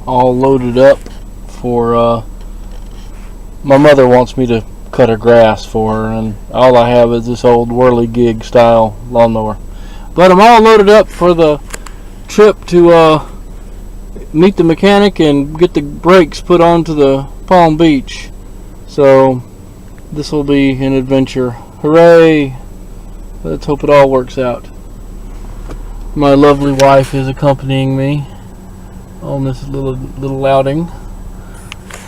all loaded up for my mother wants me to cut her grass for her, and all I have is this old whirlygig style lawnmower. But I'm all loaded up for the trip to meet the mechanic and get the brakes put onto the Palm Beach. So this will be an adventure. Hooray! Let's hope it all works out. My lovely wife is accompanying me on this little outing.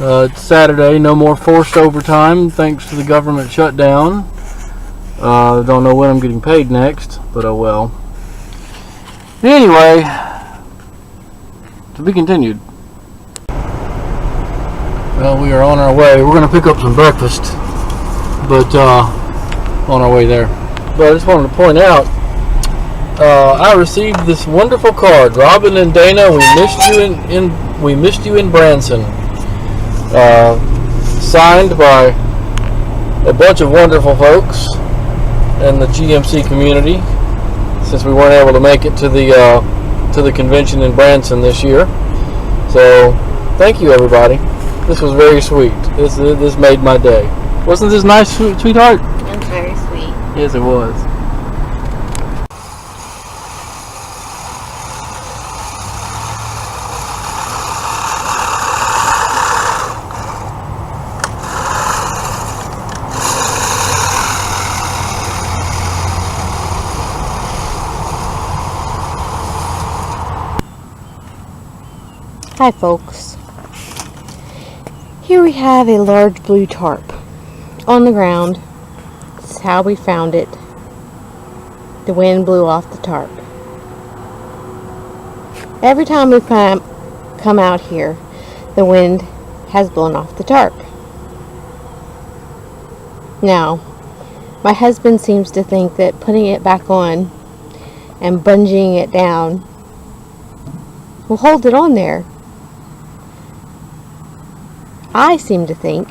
It's Saturday, no more forced overtime thanks to the government shutdown. Don't know when I'm getting paid next, but oh well. Anyway, to be continued. Well, we are on our way. We're going to pick up some breakfast, but on our way there. But I just wanted to point out, I received this wonderful card. Robin and Dana, we missed you in Branson. Signed by a bunch of wonderful folks in the GMC community, since we weren't able to make it to the convention in Branson this year. So thank you, everybody. This was very sweet. This made my day. Wasn't this nice, sweetheart? It was very sweet. Yes, it was. Hi folks. Here we have a large blue tarp on the ground. This is how we found it. The wind blew off the tarp. Every time we come out here, the wind has blown off the tarp. Now, my husband seems to think that putting it back on and bungeeing it down will hold it on there. I seem to think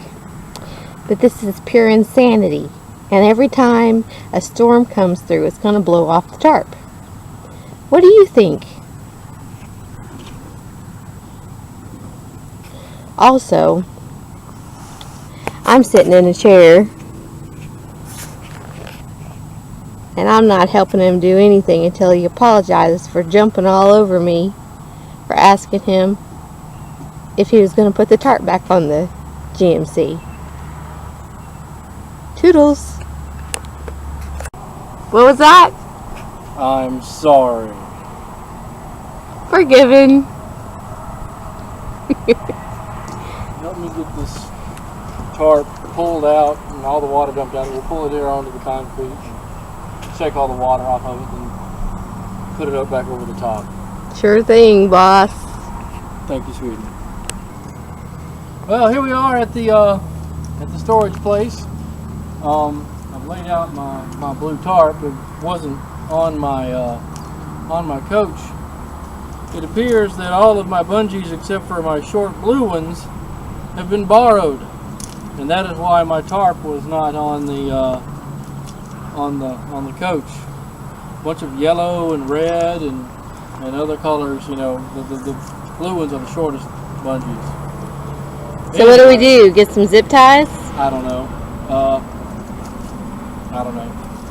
that this is pure insanity, and every time a storm comes through, it's going to blow off the tarp. What do you think? Also, I'm sitting in a chair, and I'm not helping him do anything until he apologizes for jumping all over me for asking him if he was going to put the tarp back on the GMC. Toodles. What was that? I'm sorry. Forgiven. Help me get this tarp pulled out and all the water dumped out. We'll pull it here onto the concrete, shake all the water off of it, and put it up back over the top. Sure thing, boss. Thank you, sweetie. Well, here we are at the storage place. I've laid out my blue tarp. It wasn't on my coach. It appears that all of my bungees, except for my short blue ones, have been borrowed, and that is why my tarp was not on the coach. A bunch of yellow and red and other colors. You know, the blue ones are the shortest bungees. So what do we do? Get some zip ties? I don't know.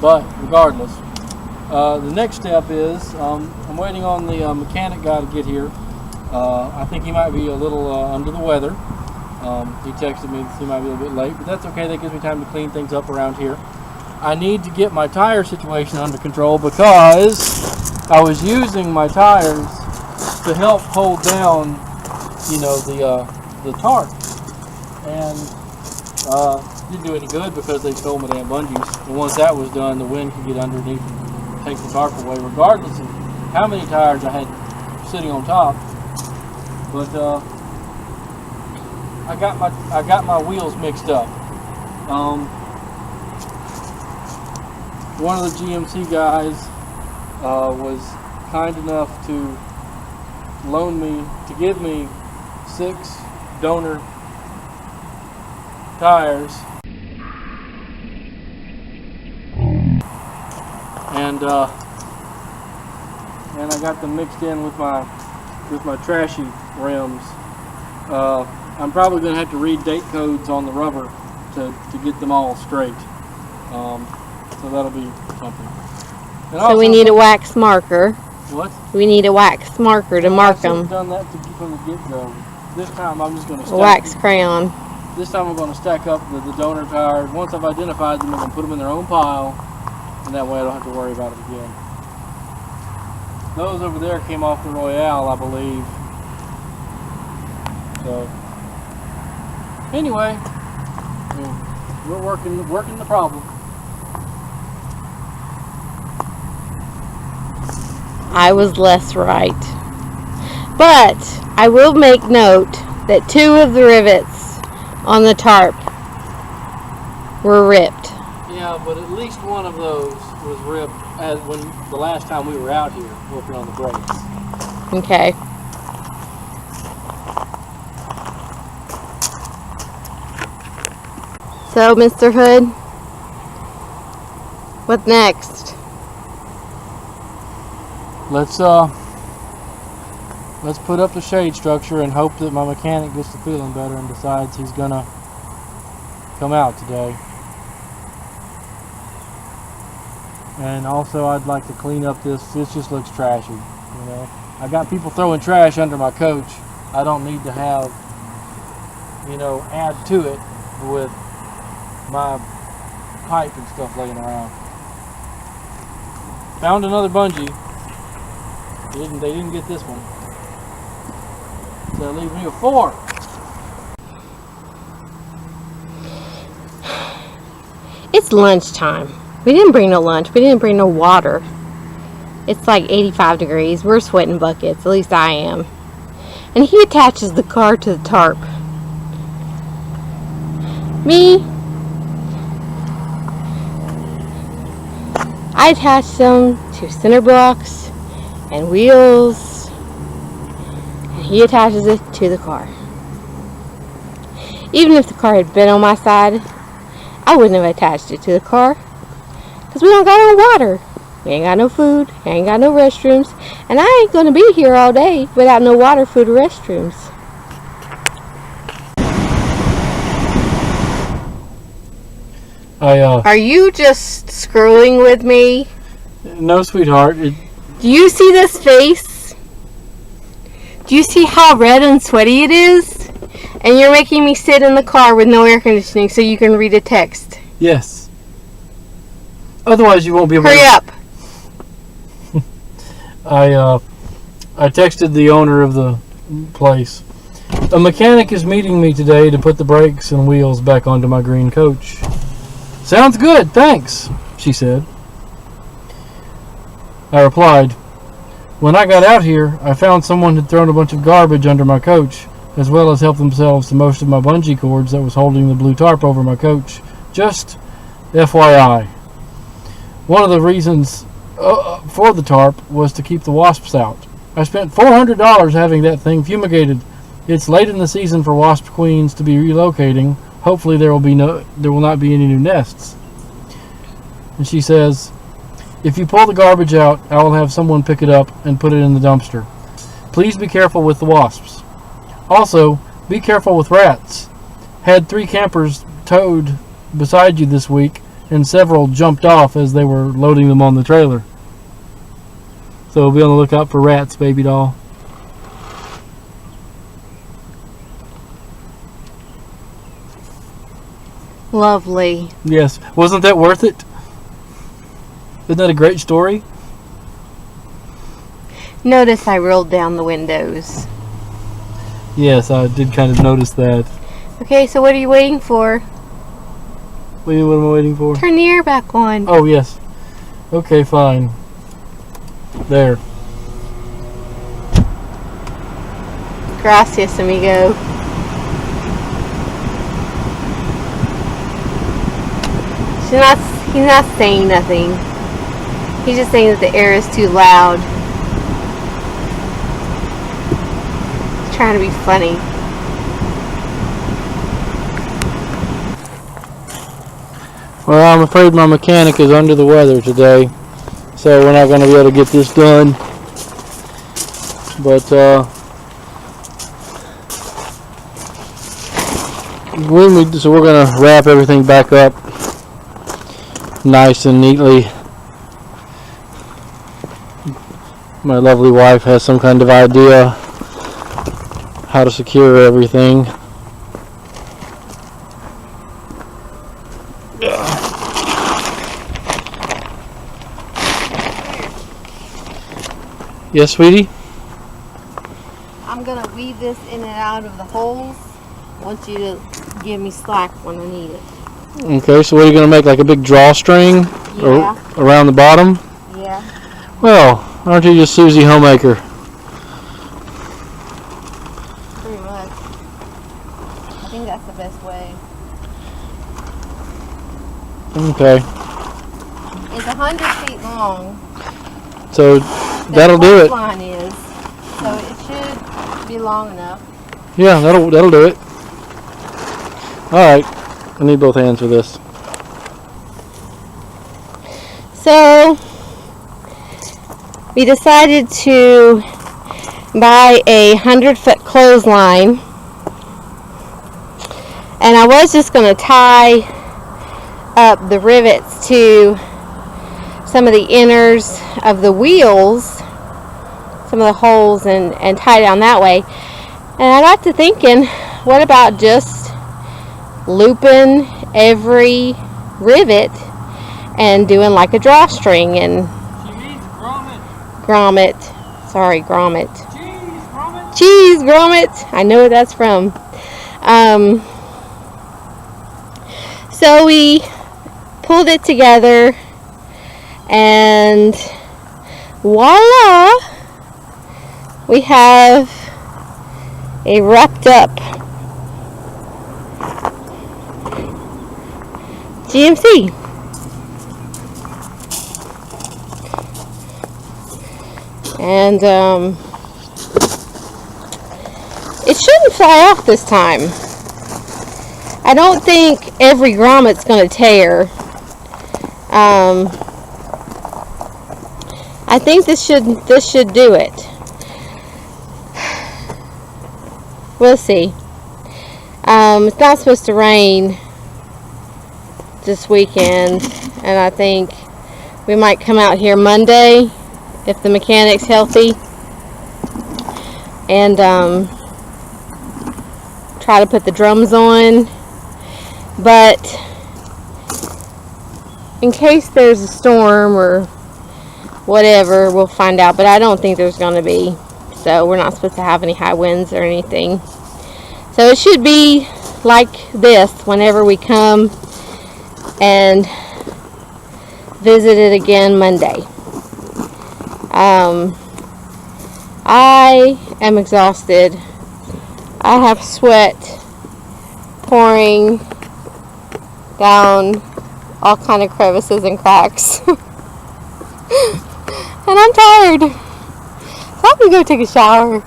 But regardless, the next step is I'm waiting on the mechanic guy to get here. I think he might be a little under the weather. He texted me that he might be a little bit late, but that's okay. That gives me time to clean things up around here. I need to get my tire situation under control because I was using my tires to help hold down, you know, the tarp. And didn't do any good because they stole my damn bungees. And once that was done, the wind could get underneath and take the tarp away, regardless of how many tires I had sitting on top. But I got my wheels mixed up. One of the GMC guys was kind enough to give me 6 donor tires, and I got them mixed in with my trashy rims. I'm probably going to have to read date codes on the rubber to get them all straight. So that'll be something. And So we need a wax marker. What? We need a wax marker to mark them. I've done that from the get-go. This time I'm just going to stack. A wax crayon. This time I'm going to stack up the donor tires. Once I've identified them, I'm going to put them in their own pile, and that way I don't have to worry about it again. Those over there came off the Royale, I believe. So, anyway, we're working the problem. I was less right. But I will make note that 2 of the rivets on the tarp were ripped. Yeah, but at least one of those was ripped as when the last time we were out here working on the brakes. Okay. So, Mr. Hood, what next? Let's put up the shade structure and hope that my mechanic gets to feeling better and decides he's gonna come out today. And also I'd like to clean up this just looks trashy, you know. I got people throwing trash under my coach. I don't need to have, add to it with my pipe and stuff laying around. Found another bungee. They didn't get this one. So that leaves me with 4. It's lunchtime. We didn't bring no lunch. We didn't bring no water. It's like 85 degrees. We're sweating buckets. At least I am. And he attaches the car to the tarp. Me, I attached them to center blocks and wheels. And he attaches it to the car. Even if the car had been on my side, I wouldn't have attached it to the car. Because we don't got no water. We ain't got no food. Ain't got no restrooms. And I ain't going to be here all day without no water, food, or restrooms. Are you just screwing with me? No, sweetheart. Do you see this face? Do you see how red and sweaty it is? And you're making me sit in the car with no air conditioning so you can read a text. Yes. Otherwise you won't be able Hurry up. I texted the owner of the place. A mechanic is meeting me today to put the brakes and wheels back onto my green coach. Sounds good, thanks, she said. I replied, when I got out here, I found someone had thrown a bunch of garbage under my coach, as well as helped themselves to most of my bungee cords that was holding the blue tarp over my coach. Just FYI. One of the reasons for the tarp was to keep the wasps out. I spent $400 having that thing fumigated. It's late in the season for wasp queens to be relocating. Hopefully there will not be any new nests. And she says, if you pull the garbage out, I will have someone pick it up and put it in the dumpster. Please be careful with the wasps. Also, be careful with rats. Had 3 campers towed beside you this week, and several jumped off as they were loading them on the trailer. So be on the lookout for rats, baby doll. Lovely. Yes. Wasn't that worth it? Isn't that a great story? Notice I rolled down the windows. Yes, I did kind of notice that. Okay, so what are you waiting for? What am I waiting for? Turn the air back on. Oh, yes. Okay, fine. There. Gracias, amigo. He's not saying nothing. He's just saying that the air is too loud. He's trying to be funny. Well, I'm afraid my mechanic is under the weather today, so we're not going to be able to get this done. But So we're gonna wrap everything back up nice and neatly. My lovely wife has some kind of idea how to secure everything. Yes, sweetie? I'm going to weave this in and out of the holes. I want you to give me slack when I need it. Okay, so what are you going to make, like a big drawstring? Yeah. Around the bottom? Yeah. Well, aren't you just Susie Homemaker? Pretty much. I think that's the best way. Okay. It's 100 feet long. So that'll do it. Line is, so it should be long enough. Yeah, that'll do it. All right, I need both hands for this. So we decided to buy a 100-foot clothesline, and I was just going to tie up the rivets to some of the inners of the wheels, some of the holes, and tie down that way. And I got to thinking, what about just looping every rivet and doing like a drawstring and grommet. Sorry, grommet. Cheese grommet. I know where that's from. So we pulled it together, and voila, we have a wrapped up GMC. And it shouldn't fly off this time. I don't think every grommet's going to tear. I think this should do it. We'll see. It's not supposed to rain this weekend, and I think we might come out here Monday if the mechanic's healthy, and try to put the drums on. But in case there's a storm or whatever, we'll find out, but I don't think there's going to be. So we're not supposed to have any high winds or anything. So it should be like this whenever we come and visit it again Monday. I am exhausted. I have sweat pouring down all kind of crevices and cracks. And I'm tired. So I'm gonna go take a shower.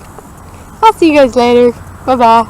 I'll see you guys later. Bye bye.